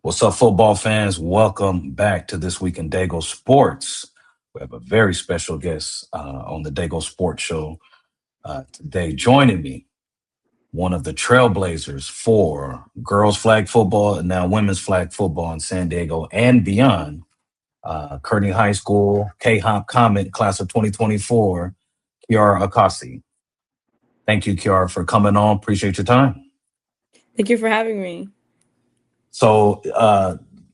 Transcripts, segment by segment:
What's up, football fans? Welcome back to This Week in Dago Sports. We have a very special guest on the Dago Sports Show today. Joining me, one of the trailblazers for girls flag football and now women's flag football in San Diego and beyond. Kearney High School, K-Hop Comet, class of 2024, Kiara Arcasi. Thank you, Kiara, for coming on. Appreciate your time. Thank you for having me. So,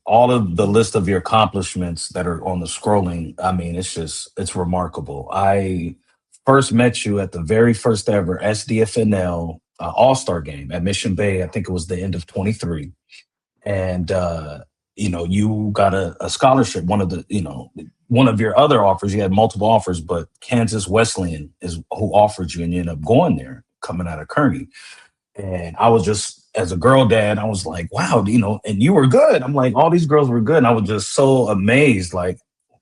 all of the list of your accomplishments that are on the scrolling, I mean, it's remarkable. I first met you at the very first ever SDFNL All Star game at Mission Bay. I think it was the end of 23. And, you got a scholarship. One of your other offers, you had multiple offers, but Kansas Wesleyan is who offered you, and you ended up going there coming out of Kearney. And I was just, as a girl dad, I was like, wow, and you were good. I'm like, all these girls were good. And I was just so amazed, like,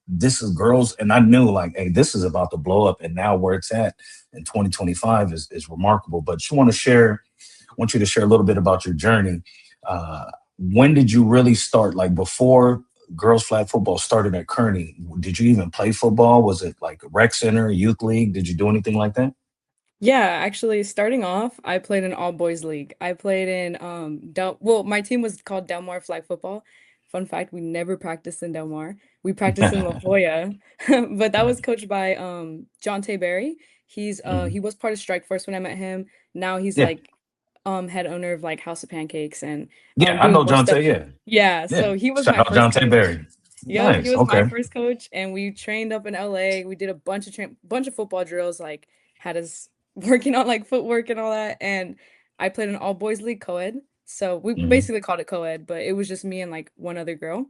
this is girls. And I knew, like, hey, this is about to blow up. And now where it's at in 2025 is remarkable. But want you to share a little bit about your journey. When did you really start? Like, before girls flag football started at Kearney, did you even play football? Was it like rec center, youth league? Did you do anything like that? Yeah, actually, starting off, I played in all boys league. I played in my team was called Del Mar Flag Football. Fun fact, we never practiced in Del Mar. We practiced in La Jolla, but that was Right. coached by John Berry. Mhm. He was part of Strike Force when I met him. Now he's Yeah. like head owner of like House of Pancakes and Yeah, I doing know more stuff. Jonte. Yeah. Yeah, Yeah. so he was Shout my out first Jonte coach. Berry. Yep, he Nice. was my Okay. first coach, and we trained up in LA. We did a bunch of football drills, like had us working on like footwork and all that. And I played in all boys league co-ed, so we Hmm. basically called it co-ed, but it was just me and like one other girl.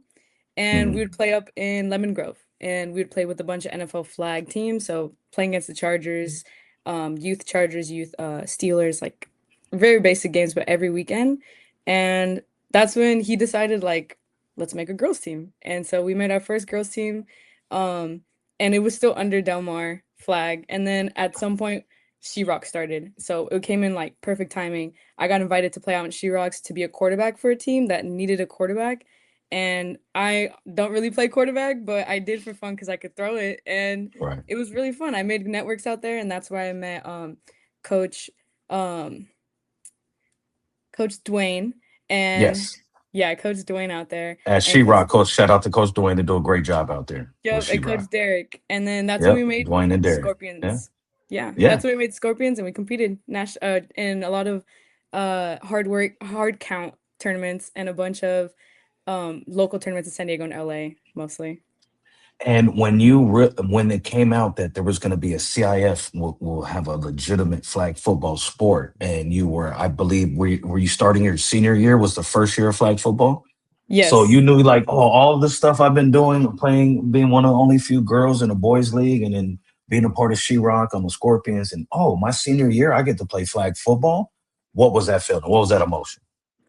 And we Hmm. would play up in Lemon Grove, and we would play with a bunch of NFL flag teams. So playing against the Chargers, youth Chargers, youth Steelers, like very basic games, but every weekend. And that's when he decided like let's make a girls team. And so we made our first girls team. Um, and it was still under Del Mar flag. And then at some point, She Rock started. So it came in like perfect timing. I got invited to play out in She Rocks to be a quarterback for a team that needed a quarterback. And I don't really play quarterback, but I did for fun because I could throw it. And Right. it was really fun. I made networks out there, and that's where I met Coach um Coach Dwayne. And Yes. yeah, Coach Dwayne out there. At And Coach She-Rock, coach, shout out to Coach Dwayne. They do a great job out there with Yep, and Coach She-Rock. Derek. And then that's when we Yep. made Dwayne and Derek. Yeah. Scorpions. Yeah, Yeah. that's when we made Scorpions and we competed in a lot of hard count tournaments and a bunch of local tournaments in San Diego and LA mostly. And when it came out that there was going to be a CIF will have a legitimate flag football sport, and you were, I believe, were you starting your senior year? Was the first year of flag football? So Yes. you knew, like, oh, all of the stuff I've been doing, playing, being one of the only few girls in a boys league, and then being a part of She-Rock on the Scorpions, and oh, my senior year, I get to play flag football. What was that feeling? What was that emotion?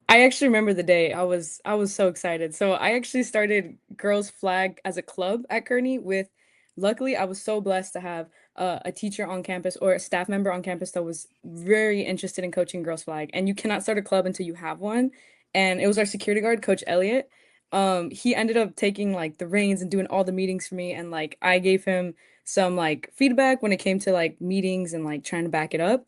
I actually remember the day. I was so excited. So I actually started girls flag as a club at Kearney with luckily I was so blessed to have a teacher on campus or a staff member on campus that was very interested in coaching girls flag. And you cannot start a club until you have one. And it was our security guard, Coach Elliott. He ended up taking like the reins and doing all the meetings for me, and like I gave him some like feedback when it came to like meetings and like trying to back it up.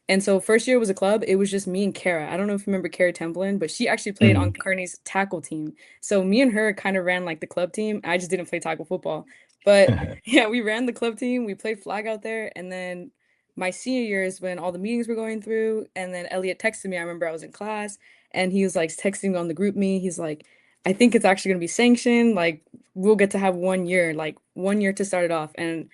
And so first year was a club, it was just me and Kara. I don't know if you remember Kara Templin, but she actually played on Mhm. Kearney's tackle team. So me and her kind of ran like the club team. I just didn't play tackle football. But yeah, we ran the club team. We played flag out there. And then my senior year is when all the meetings were going through. And then Elliot texted me. I remember I was in class and he was like texting me on the group me. He's like, I think it's actually gonna be sanctioned. Like we'll get to have 1 year, like 1 year to start it off. And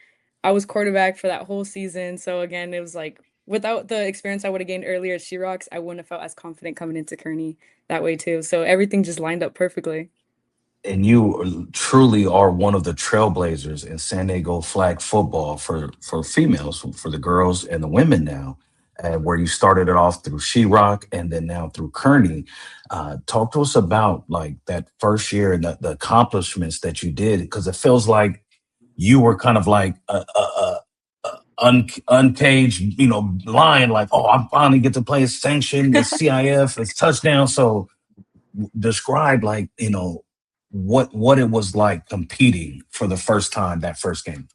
I was quarterback for that whole season. So again, it was like without the experience I would have gained earlier at She-Rocks, I wouldn't have felt as confident coming into Kearney that way too. So everything just lined up perfectly. And you truly are one of the trailblazers in San Diego flag football for females, for the girls and the women now, where you started it off through She-Rock and then now through Kearney. Talk to us about like that first year and the accomplishments that you did, because it feels like you were kind of like uncaged, lion, like, oh, I'm finally get to play a sanction, it's CIF, it's touchdown. So describe, like, what it was like competing for the first time that first game.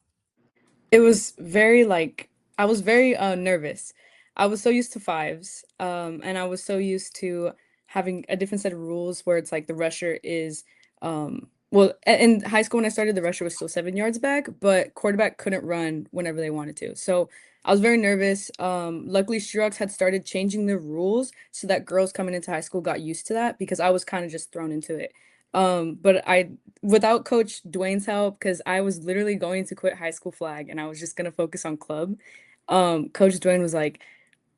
It was very like I was very nervous. I was so used to fives, and I was so used to having a different set of rules where it's like the rusher is in high school when I started, the rusher was still 7 yards back, but quarterback couldn't run whenever they wanted to. So I was very nervous. Luckily, Shirok had started changing the rules so that girls coming into high school got used to that because I was kind of just thrown into it. But I without Coach Dwayne's help, because I was literally going to quit high school flag and I was just gonna focus on club. Coach Dwayne was like,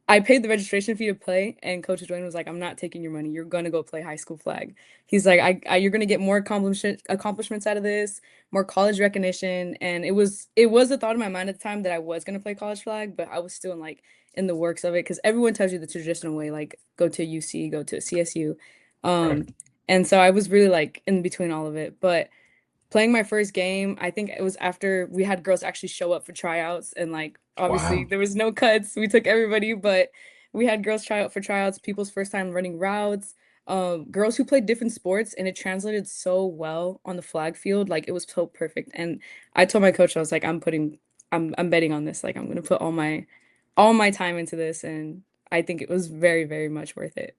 I paid the registration fee to play, and Coach Dwayne was like, "I'm not taking your money. You're gonna go play high school flag." He's like, "You're gonna get more accomplishments out of this, more college recognition." And it was a thought in my mind at the time that I was gonna play college flag, but I was still in the works of it because everyone tells you the traditional way, like go to UC, go to CSU, Right. um, and so I was really like in between all of it, but playing my first game, I think it was after we had girls actually show up for tryouts and like obviously Wow. there was no cuts. We took everybody, but we had girls try out for tryouts, people's first time running routes, girls who played different sports and it translated so well on the flag field. Like it was so perfect. And I told my coach, I was like, I'm betting on this. Like I'm gonna put all my time into this and I think it was very, very much worth it.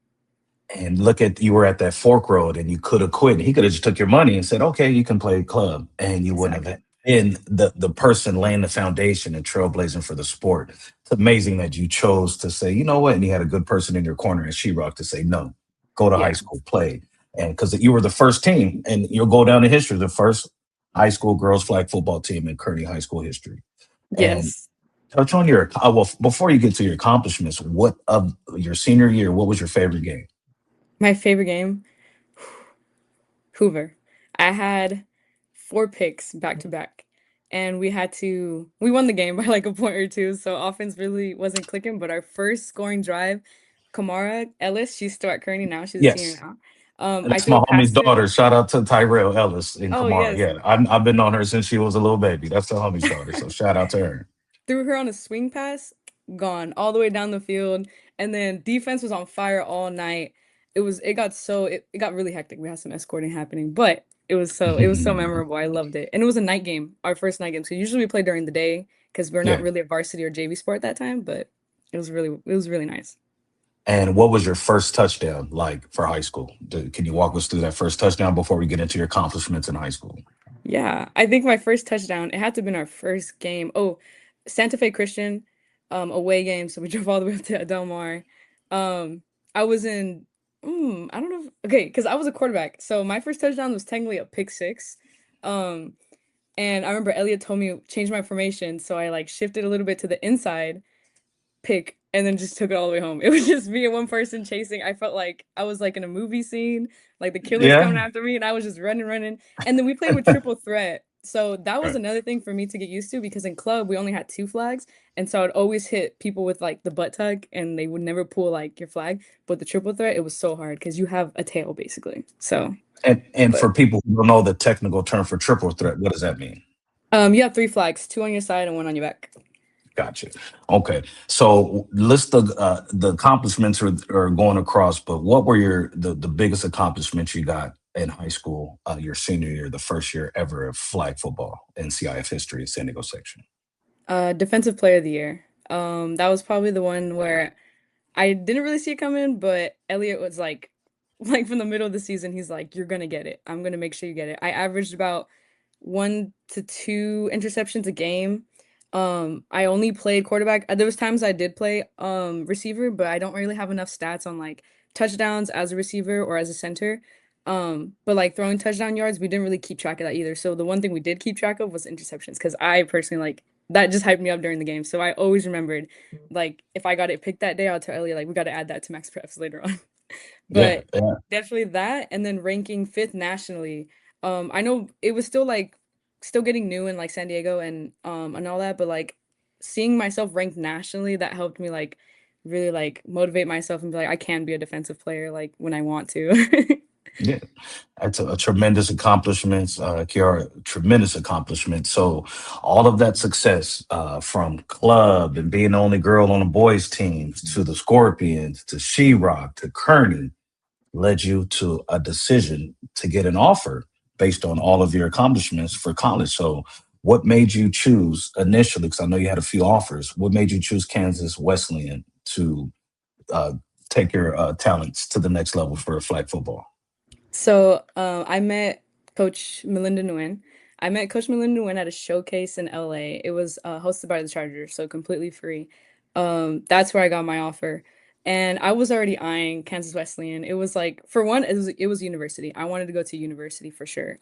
And look at, you were at that fork road and you could have quit. He could have just took your money and said, okay, you can play club, and you wouldn't Exactly. have been the person laying the foundation and trailblazing for the sport. It's amazing that you chose to say, you know what, and you had a good person in your corner at She-Rock to say, no, go to high Yeah. school, play. And because you were the first team, and you'll go down in history, the first high school girls flag football team in Kearney high school history. And Yes. touch on your, well, before you get to your accomplishments, what of your senior year, what was your favorite game? My favorite game. Hoover. I had 4 picks back to back, and we won the game by like a point or two, so offense really wasn't clicking. But our first scoring drive, Kamara Ellis, she's still at Kearney now. She's a senior Yes. now. I That's threw a my homie's pass to her. daughter. Shout out to Tyrell Ellis in Oh Kamara. yes. Yeah, I've been on her since she was a little baby. That's the homie's daughter. So shout out to her. Threw her on a swing pass, gone all the way down the field, and then defense was on fire all night. It got really hectic. We had some escorting happening, but it was so memorable. I loved it. And it was a night game, our first night game. So usually we play during the day because we're not Yeah. really a varsity or JV sport at that time, but it was really nice. And what was your first touchdown like for high school? Can you walk us through that first touchdown before we get into your accomplishments in high school? Yeah, I think my first touchdown, it had to have been our first game. Oh, Santa Fe Christian, away game. So we drove all the way up to Del Mar. I was in, I don't know. Okay, because I was a quarterback. So my first touchdown was technically a pick six. Um, and I remember Elliot told me change my formation. So I like shifted a little bit to the inside pick and then just took it all the way home. It was just me and one person chasing. I felt like I was like in a movie scene, like the killer's Yeah. coming after me, and I was just running, running. And then we played with triple threat. So that was Right. another thing for me to get used to because in club we only had 2 flags. And so I'd always hit people with like the butt tuck and they would never pull like your flag. But the triple threat, it was so hard because you have a tail basically. So, And but for people who don't know the technical term for triple threat, what does that mean? you have 3 flags, 2 on your side and 1 on your back. Gotcha. Okay. So list the accomplishments are going across, but what were the biggest accomplishments you got in high school, your senior year, the first year ever of flag football in CIF history, San Diego section? Defensive player of the year. That was probably the one where I didn't really see it coming, but Elliot was like, like from the middle of the season, he's like, "You're gonna get it. I'm gonna make sure you get it." I averaged about 1 to 2 interceptions a game. I only played quarterback. There was times I did play receiver, but I don't really have enough stats on like touchdowns as a receiver or as a center. But like throwing touchdown yards, we didn't really keep track of that either. So the one thing we did keep track of was interceptions because I personally like that just hyped me up during the game. So I always remembered like if I got it picked that day, I'll tell Elliot like we got to add that to max preps later on. Yeah. But Yeah. definitely that, and then ranking fifth nationally. I know it was still getting new in like San Diego and all that, but like seeing myself ranked nationally, that helped me like really like motivate myself and be like I can be a defensive player like when I want to. Yeah. That's a tremendous accomplishment, Kiara. Tremendous accomplishment. So, all of that success, from club and being the only girl on the boys' teams to the Scorpions to She Rock to Kearney, led you to a decision to get an offer based on all of your accomplishments for college. So, what made you choose initially? Because I know you had a few offers. What made you choose Kansas Wesleyan to uh, take your talents to the next level for flag football? So, I met Coach Melinda Nguyen. I met Coach Melinda Nguyen at a showcase in LA. It was hosted by the Chargers, so completely free. That's where I got my offer. And I was already eyeing Kansas Wesleyan. It was like, for one, it was university. I wanted to go to university for sure.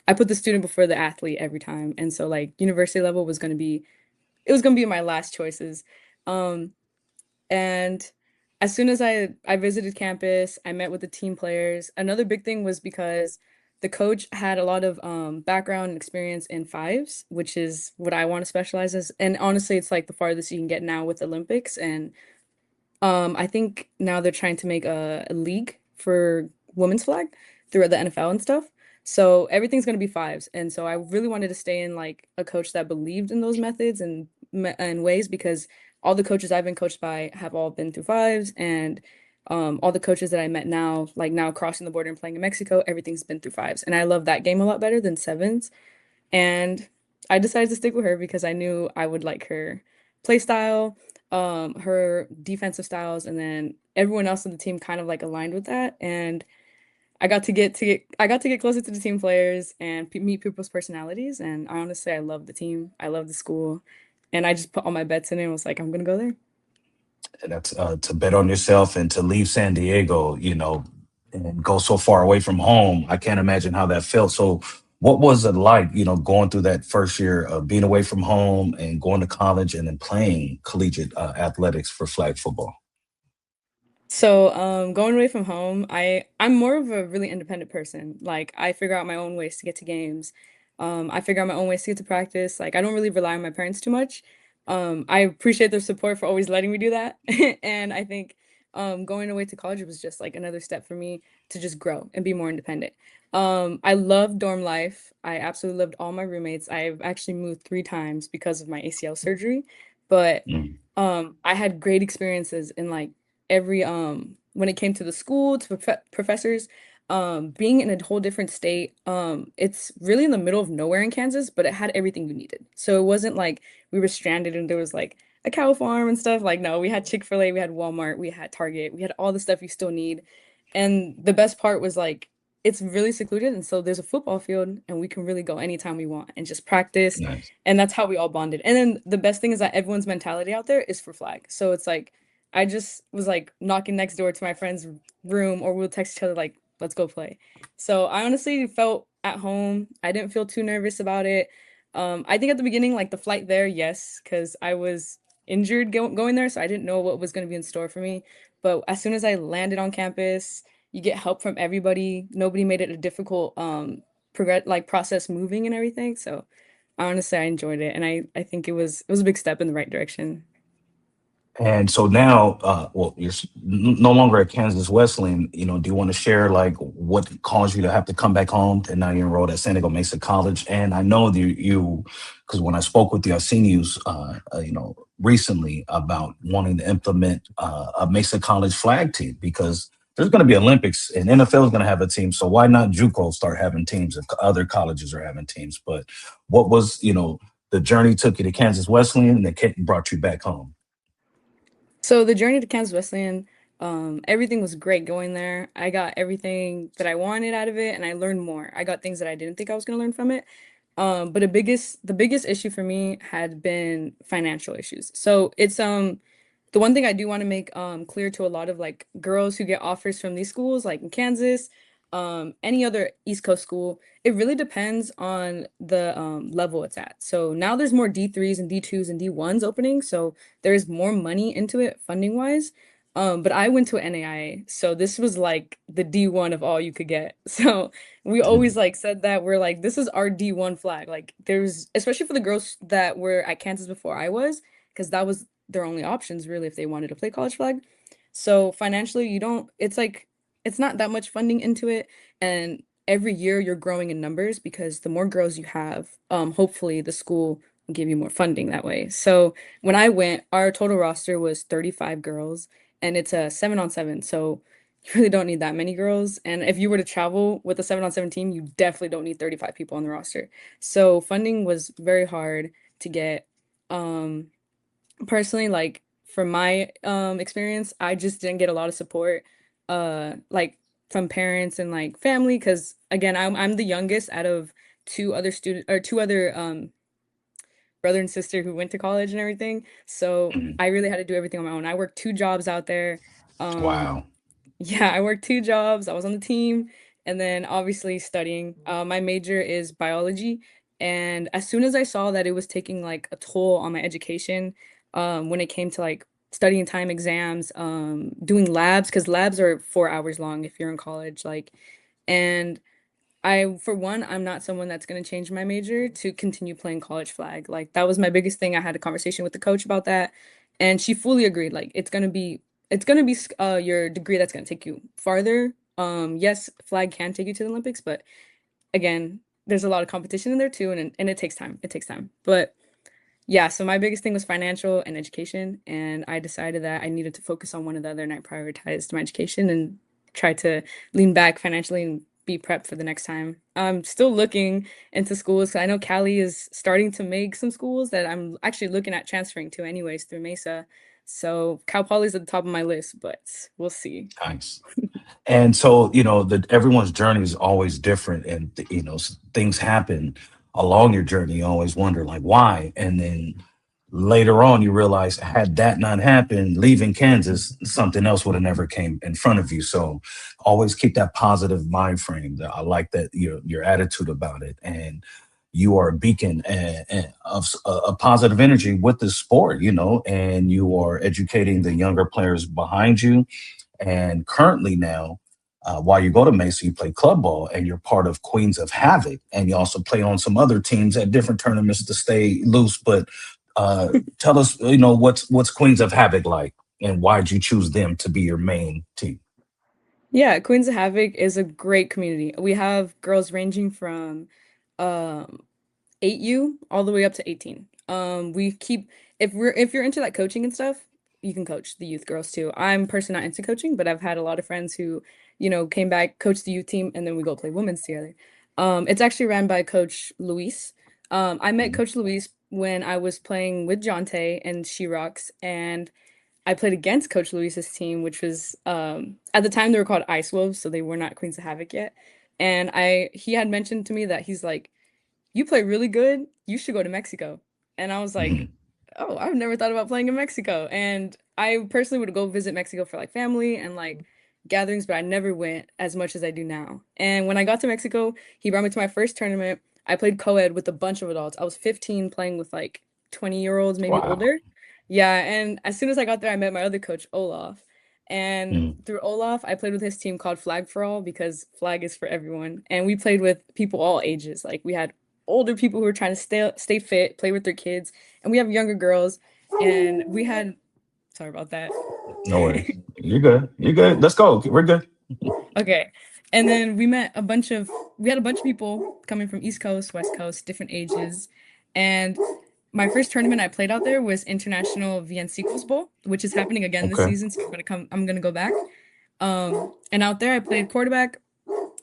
I put the student before the athlete every time. And so like university level it was gonna be my last choices. Um, and as soon as I visited campus, I met with the team players. Another big thing was because the coach had a lot of background and experience in fives, which is what I want to specialize as. And honestly, it's like the farthest you can get now with Olympics. And I think now they're trying to make a league for women's flag through the NFL and stuff. So everything's gonna be fives, and so I really wanted to stay in like a coach that believed in those methods and ways because all the coaches I've been coached by have all been through fives, and all the coaches that I met now, like now crossing the border and playing in Mexico, everything's been through fives, and I love that game a lot better than sevens. And I decided to stick with her because I knew I would like her play style, her defensive styles, and then everyone else on the team kind of like aligned with that. And I got to get closer to the team players and meet people's personalities. And I honestly, I love the team. I love the school. And I just put all my bets in it and was like, I'm gonna go there. And that's to bet on yourself and to leave San Diego, and go so far away from home. I can't imagine how that felt. So, what was it like, going through that first year of being away from home and going to college and then playing collegiate athletics for flag football? So, going away from home, I'm more of a really independent person. Like, I figure out my own ways to get to games. I figure out my own ways to get to practice. Like, I don't really rely on my parents too much. I appreciate their support for always letting me do that. And I think going away to college was just like another step for me to just grow and be more independent. I love dorm life. I absolutely loved all my roommates. I've actually moved 3 times because of my ACL surgery, but Mm, I had great experiences in like every when it came to the school to professors, being in a whole different state. It's really in the middle of nowhere in Kansas, but it had everything you needed, so it wasn't like we were stranded and there was like a cow farm and stuff. Like, no, we had Chick-fil-A, we had Walmart, we had Target, we had all the stuff you still need. And the best part was like it's really secluded, and so there's a football field and we can really go anytime we want and just practice. nice. And that's how we all bonded. And then the best thing is that everyone's mentality out there is for flag. So it's like I just was like knocking next door to my friend's room, or we'll text each other like, let's go play. So I honestly felt at home. I didn't feel too nervous about it. I think at the beginning, like the flight there, yes, because I was injured going there, so I didn't know what was going to be in store for me. But as soon as I landed on campus, you get help from everybody. Nobody made it a difficult progress like process moving and everything. So honestly, I enjoyed it, and I think it was a big step in the right direction. And so now, well, you're no longer at Kansas Wesleyan. Do you want to share like what caused you to have to come back home, and now you're enrolled at San Diego Mesa College? And I know that because when I spoke with you, I seen you, recently about wanting to implement a Mesa College flag team because there's going to be Olympics and NFL is going to have a team. So why not JUCO start having teams if other colleges are having teams? But what was, the journey took you to Kansas Wesleyan and then brought you back home? So the journey to Kansas Wesleyan, everything was great going there. I got everything that I wanted out of it, and I learned more. I got things that I didn't think I was gonna learn from it. But the biggest issue for me had been financial issues. So it's the one thing I do want to make clear to a lot of like girls who get offers from these schools, like in Kansas, any other East Coast school, it really depends on the level it's at. So now there's more D3s and D2s and D1s opening, so there's more money into it funding wise. But I went to an NAIA, so this was like the D1 of all you could get. So we always like said that we're like, this is our D1 flag. Like there's especially for the girls that were at Kansas before I was, because that was their only options really if they wanted to play college flag. So financially, you don't, it's like it's not that much funding into it. And every year you're growing in numbers because the more girls you have, hopefully the school will give you more funding that way. So when I went, our total roster was 35 girls and it's a 7-on-7. So you really don't need that many girls. And if you were to travel with a 7-on-7 team, you definitely don't need 35 people on the roster. So funding was very hard to get. Um, Personally, like from my experience, I just didn't get a lot of support like from parents and like family because again, I'm the youngest out of two other brother and sister who went to college and everything. So Mhm. I really had to do everything on my own. I worked two jobs out there. Um Wow. yeah, I worked two jobs. I was on the team and then obviously studying. My major is biology. And as soon as I saw that it was taking like a toll on my education, when it came to like studying time exams, doing labs, because labs are 4 hours long if you're in college, like, and for one, I'm not someone that's going to change my major to continue playing college flag. Like that was my biggest thing. I had a conversation with the coach about that, and she fully agreed. Like it's gonna be your degree that's gonna take you farther. Yes, flag can take you to the Olympics, but again, there's a lot of competition in there too, and it takes time. It takes time. But yeah, so my biggest thing was financial and education, and I decided that I needed to focus on one or the other, and I prioritized my education and tried to lean back financially and be prepped for the next time. I'm still looking into schools. 'Cause I know Cali is starting to make some schools that I'm actually looking at transferring to anyways through Mesa. So Cal Poly's at the top of my list, but we'll see. Nice. And so, everyone's journey is always different, and things happen along your journey. You always wonder, like, why, and then later on, you realize, had that not happened, leaving Kansas, something else would have never came in front of you. So, always keep that positive mind frame. I like that your attitude about it, and you are a beacon of a positive energy with the sport. And you are educating the younger players behind you, and currently now, while you go to Mesa, you play club ball and you're part of Queens of Havok. And you also play on some other teams at different tournaments to stay loose. But tell us, what's Queens of Havok like, and why'd you choose them to be your main team? Yeah, Queens of Havoc is a great community. We have girls ranging from um 8U all the way up to 18. We keep if you're into that coaching and stuff, you can coach the youth girls too. I'm personally not into coaching, but I've had a lot of friends who, came back, coached the youth team, and then we go play women's together. It's actually ran by Coach Luis. I met Mhm. Coach Luis when I was playing with Jonte and She Rocks, and I played against Coach Luis's team, which was at the time they were called Ice Wolves, so they were not Queens of Havoc yet. And he had mentioned to me that he's like, you play really good. You should go to Mexico. And I was like, Mhm. oh, I've never thought about playing in Mexico. And I personally would go visit Mexico for like family and like gatherings, but I never went as much as I do now. And when I got to Mexico, he brought me to my first tournament. I played co-ed with a bunch of adults. I was 15 playing with like 20-year-olds, maybe Wow. older. Yeah, and as soon as I got there, I met my other coach, Olaf. And Mhm. through Olaf, I played with his team called Flag for All because flag is for everyone. And we played with people all ages. Like we had older people who were trying to stay fit, play with their kids, and we have younger girls. And we had sorry about that. No worries. You're good. You're good. Let's go. We're good. Okay. And then we had a bunch of people coming from East Coast, West Coast, different ages. And my first tournament I played out there was International Viencicos Bowl, which is happening again this Okay. season. So I'm gonna go back. And out there I played quarterback.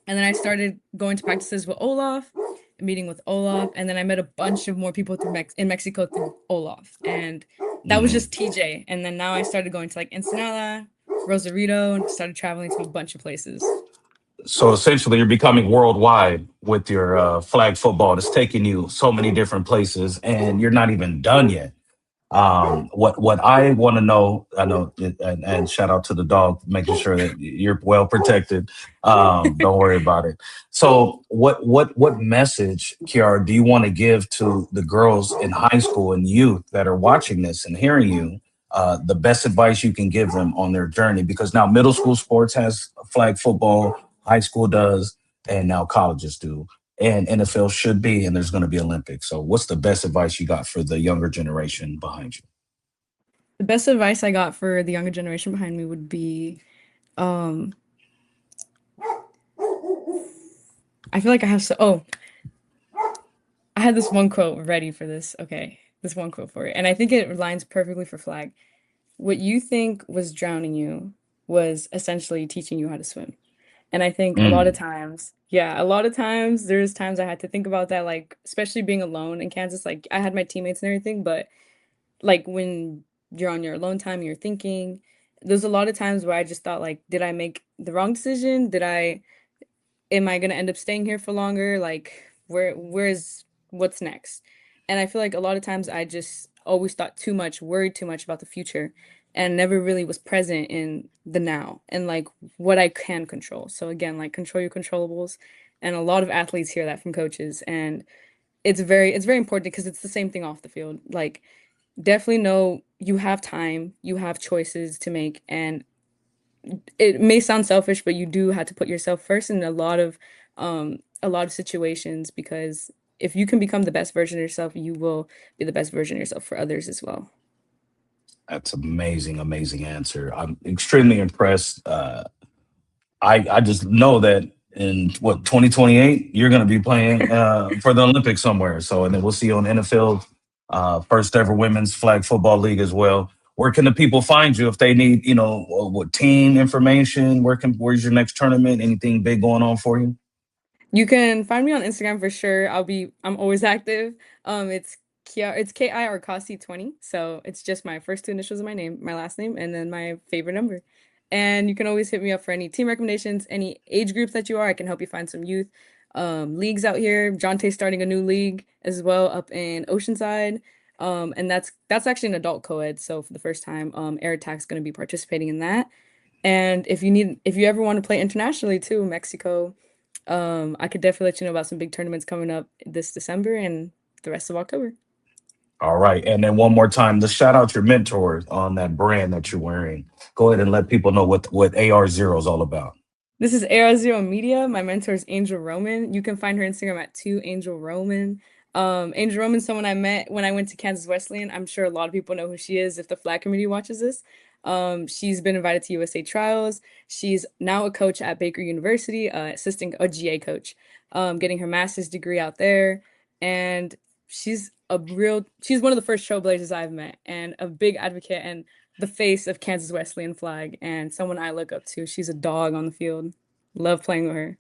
And then I started going to practices with Olaf, meeting with Olaf, and then I met a bunch of more people in Mexico through Olaf. And that was Mhm. just TJ. And then now I started going to like Ensenada, Rosarito, and started traveling to a bunch of places. So essentially, you're becoming worldwide with your flag football. It's taking you so many different places, and you're not even done yet. What I want to know, I know, and shout out to the dog, making sure that you're well protected. Don't worry about it. So, what message, Kiara, do you want to give to the girls in high school and youth that are watching this and hearing you? The best advice you can give them on their journey, because now middle school sports has flag football, high school does, and now colleges do, and NFL should be, and there's going to be Olympics. So, what's the best advice you got for the younger generation behind you? The best advice I got for the younger generation behind me would be um I feel like I have I had this one quote ready for this. Okay. This one quote for it. And I think it aligns perfectly for flag. What you think was drowning you was essentially teaching you how to swim. And I think a lot of Mm. times, yeah, a lot of times there's times I had to think about that, like especially being alone in Kansas. Like I had my teammates and everything, but like when you're on your alone time, you're thinking. There's a lot of times where I just thought like, did I make the wrong decision? Did I am I gonna end up staying here for longer? Like, where's what's next? And I feel like a lot of times I just always thought too much, worried too much about the future, and never really was present in the now and like what I can control. So again, like control your controllables. And a lot of athletes hear that from coaches, and it's very important because it's the same thing off the field. Like, definitely know you have time, you have choices to make, and it may sound selfish, but you do have to put yourself first in a lot of situations because if you can become the best version of yourself, you will be the best version of yourself for others as well. That's amazing, amazing answer. I'm extremely impressed. I just know that in what 2028 you're going to be playing for the Olympics somewhere. So and then we'll see you on NFL first ever women's flag football league as well. Where can the people find you if they need what team information? Where's your next tournament? Anything big going on for you? You can find me on Instagram for sure. I'm always active. It's it's Ki Arcasi 20. So it's just my first two initials of my name, my last name, and then my favorite number. And you can always hit me up for any team recommendations, any age groups that you are. I can help you find some youth leagues out here. Jonte's starting a new league as well up in Oceanside. And that's actually an adult co-ed. So for the first time, Air Attack's going to be participating in that. And if you ever want to play internationally too, Mexico, I could definitely let you know about some big tournaments coming up this December and the rest of October. All right, and then one more time, let's shout out your mentor on that brand that you're wearing. Go ahead and let people know what AR0 is all about. This is Era Zero Media. My mentor is Angel Roman. You can find her Instagram at 2 Angel Roman. Angel Roman's someone I met when I went to Kansas Wesleyan. I'm sure a lot of people know who she is if the flag committee watches this. She's been invited to USA trials. She's now a coach at Baker University, assistant a GA coach, getting her master's degree out there. And she's one of the first trailblazers I've met and a big advocate and the face of Kansas Wesleyan flag and someone I look up to. She's a dog on the field. Love playing with her.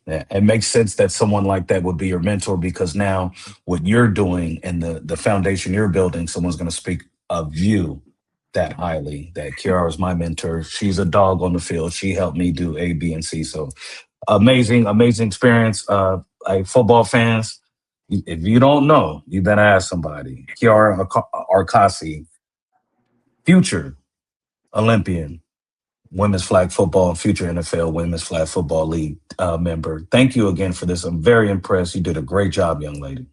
Yeah, it makes sense that someone like that would be your mentor because now what you're doing and the foundation you're building, someone's going to speak of you that highly. That Kiara is my mentor. She's a dog on the field. She helped me do A, B, and C. So amazing, amazing experience. Football fans, if you don't know, you better ask somebody. Arcasi, future Olympian, women's flag football and future NFL women's flag football league member. Thank you again for this. I'm very impressed. You did a great job, young lady.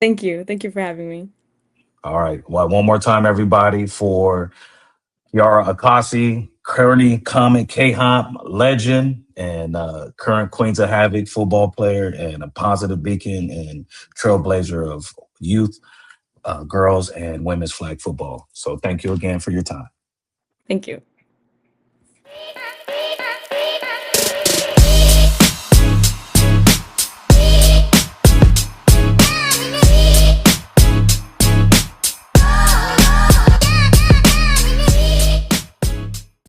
Thank you. Thank you for having me. All right. Well, one more time, everybody, for Yara Akasi, currently Comet K-Hop legend and current Queens of Havok football player and a positive beacon and trailblazer of youth, girls, and women's flag football. So thank you again for your time. Thank you.